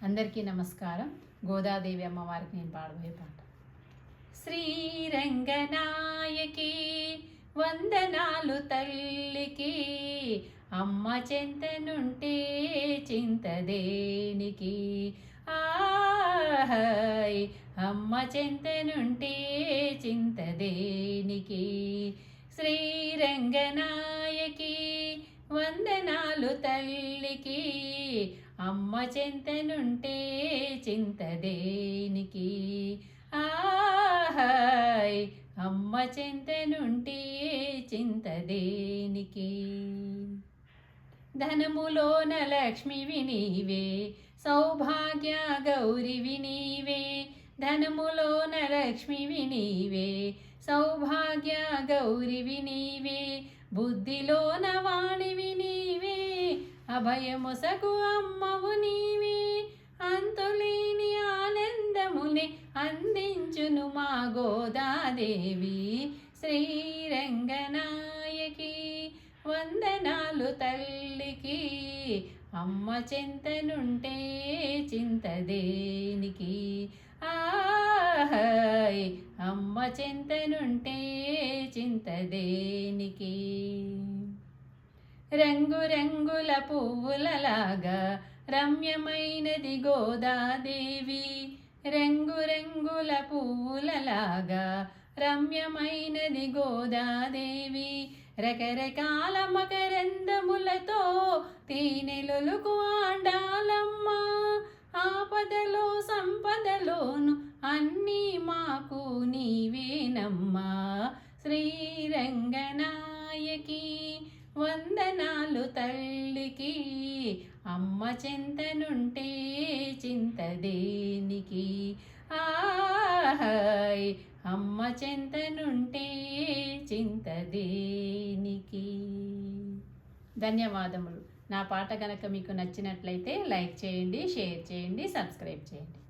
అందరికీ నమస్కారం. గోదాదేవి అమ్మవారికి నేను పాడబోయే పాట. శ్రీరంగనాయకి వందనాలు తల్లికి, అమ్మ చెంతనుంటే చింతదేనికి. ఆహాయ్ అమ్మ చెంతనుంటే చింతదేనికి. శ్రీరంగనాయకి వందనాలు తల్లికి, అమ్మ చెంతనుంటే చింతదేనికి. ఆహాయ్ అమ్మ చెంతనుంటే చింతదేనికి. ధనములోన లక్ష్మివి నీవే, సౌభాగ్య గౌరివి నీవే. ధనములోన లక్ష్మివి నీవే, సౌభాగ్య గౌరివి నీవే. బుద్ధిలోన వాణివి నీవే, అభయముసగు అమ్మవు నీవే. అంతులేని ఆనందమునే అందించును మా గోదాదేవి. శ్రీరంగనాయకి వందనాలు తల్లికి, అమ్మ చెంతనుంటే చింతదేనికి. ఆహాయ్ అమ్మ చెంతనుంటే చింతదేనికి. రంగు రంగుల పువ్వులలాగా రమ్యమైనది గోదాదేవి. రంగు రంగుల పువ్వులలాగా రమ్యమైనది గోదాదేవి. రకరకాల మకరందములతో తేనెలొలుకు ఆడాలమ్మ. ఆపదలో సంపదలోను అన్నీ మాకు నీవేనమ్మా. శ్రీరంగనాయకి వందనాలు తల్లికి, అమ్మ చెంతనుంటే చింతదేనికి. ఆహాయ్ అమ్మ చెంతనుంటే చింతదేనికి. ధన్యవాదములు. నా పాట గనక మీకు నచ్చినట్లయితే లైక్ చేయండి, షేర్ చేయండి, సబ్స్క్రైబ్ చేయండి.